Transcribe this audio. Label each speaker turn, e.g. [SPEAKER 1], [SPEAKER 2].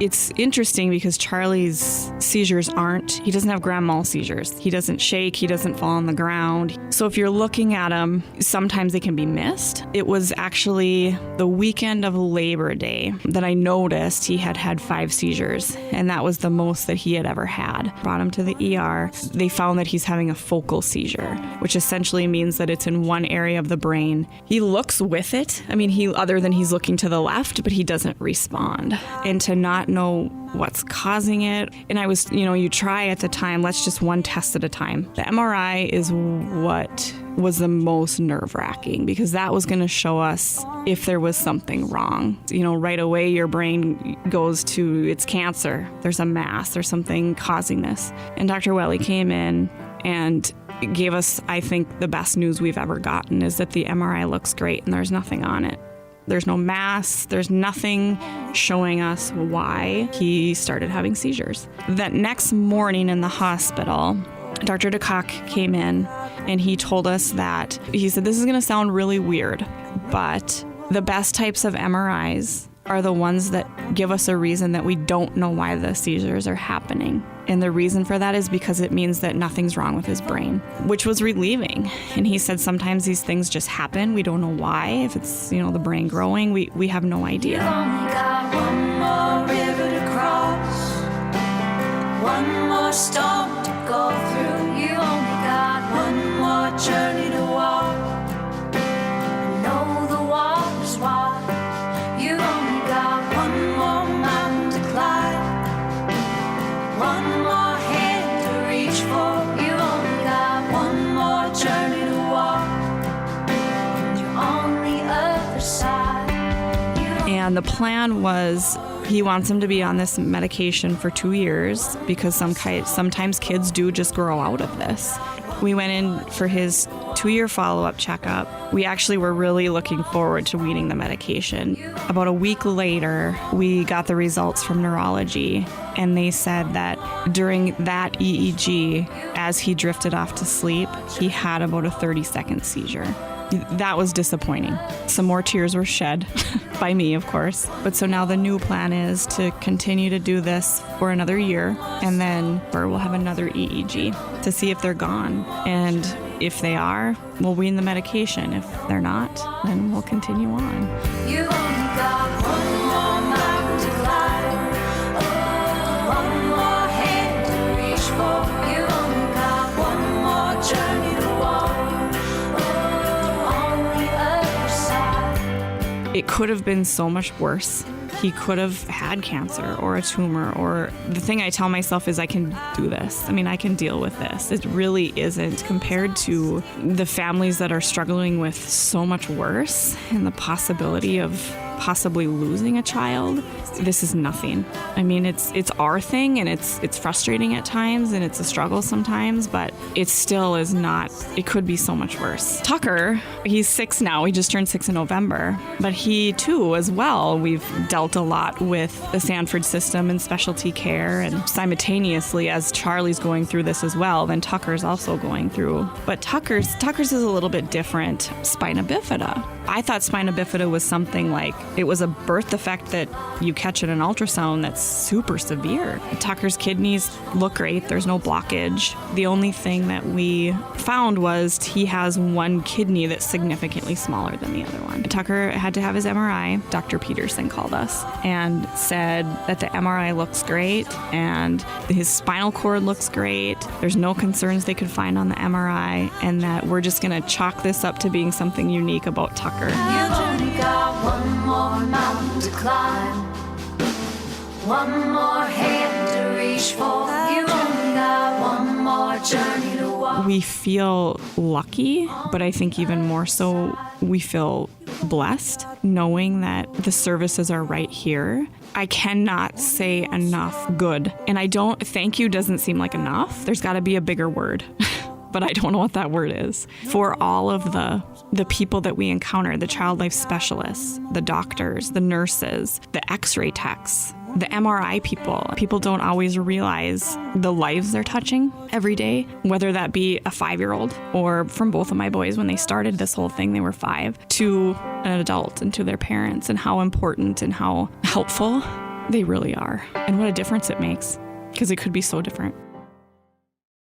[SPEAKER 1] It's interesting because Charlie's seizures he doesn't have grand mal seizures. He doesn't shake, he doesn't fall on the ground. So if you're looking at him, sometimes they can be missed. It was actually the weekend of Labor Day that I noticed he had 5 seizures, and that was the most that he had ever had. Brought him to the ER. They found that he's having a focal seizure, which essentially means that it's in one area of the brain. He looks with it. I mean, other than he's looking to the left, but he doesn't respond. And to not know what's causing it. And I was, you try at the time, let's just one test at a time. The MRI is what was the most nerve-wracking because that was going to show us if there was something wrong. Right away your brain goes to it's cancer. There's a mass. There's something causing this. And Dr. Welly came in and gave us, I think, the best news we've ever gotten is that the MRI looks great and there's nothing on it. There's no mass. There's nothing showing us why he started having seizures. That next morning in the hospital, Dr. DeCock came in and he told us that, he said, this is going to sound really weird, but the best types of MRIs are the ones that give us a reason that we don't know why the seizures are happening. And the reason for that is because it means that nothing's wrong with his brain, which was relieving. And he said sometimes these things just happen. We don't know why. If it's, the brain growing, we have no idea.
[SPEAKER 2] You've only got one more river to cross, one more storm to go through. You've only got one more journey to walk. I know the water's wide. You've only got one more mountain to climb, one more hand to reach for. You've only got one more journey to walk, and you're on the other side.
[SPEAKER 1] And the plan was he wants him to be on this medication for 2 years because sometimes kids do just grow out of this. We went in for his 2-year follow-up checkup. We actually were really looking forward to weaning the medication. About a week later, we got the results from neurology, and they said that during that EEG, as he drifted off to sleep, he had about a 30-second seizure. That was disappointing. Some more tears were shed by me, of course. But so now the new plan is to continue to do this for another year, and then we'll have another EEG to see if they're gone. And if they are, we'll wean the medication. If they're not, then we'll continue on.
[SPEAKER 2] You've only got one more mountain to climb, one more hand to reach for. You've only got one more journey to walk.
[SPEAKER 1] It could have been so much worse. He could have had cancer or a tumor, or the thing I tell myself is I can do this. I mean, I can deal with this. It really isn't compared to the families that are struggling with so much worse and the possibility of possibly losing a child. This is nothing. I mean, it's our thing, and it's frustrating at times, and it's a struggle sometimes, but it still is not. It could be so much worse. Tucker, he's 6 now. He just turned 6 in November, but he too, as well, we've dealt a lot with the Sanford system and specialty care, and simultaneously as Charlie's going through this as well, then Tucker's also going through. But Tucker's is a little bit different. Spina bifida. I thought spina bifida was something like it was a birth defect that you catch in an ultrasound that's super severe. Tucker's kidneys look great. There's no blockage. The only thing that we found was he has one kidney that's significantly smaller than the other one. Tucker had to have his MRI. Dr. Peterson called us and said that the MRI looks great and his spinal cord looks great. There's no concerns they could find on the MRI, and that we're just going to chalk this up to being something unique about Tucker.
[SPEAKER 2] You've only got one more mountain to climb, one more hand to reach for. You've only got one more journey to walk.
[SPEAKER 1] We feel lucky, but I think even more so, we feel blessed knowing that the services are right here. I cannot say enough good. And thank you doesn't seem like enough. There's got to be a bigger word. But I don't know what that word is. For all of the people that we encounter, the child life specialists, the doctors, the nurses, the x-ray techs, the MRI people don't always realize the lives they're touching every day, whether that be a 5-year-old or from both of my boys when they started this whole thing, they were 5, to an adult and to their parents, and how important and how helpful They really are. And what a difference it makes, because it could be so different.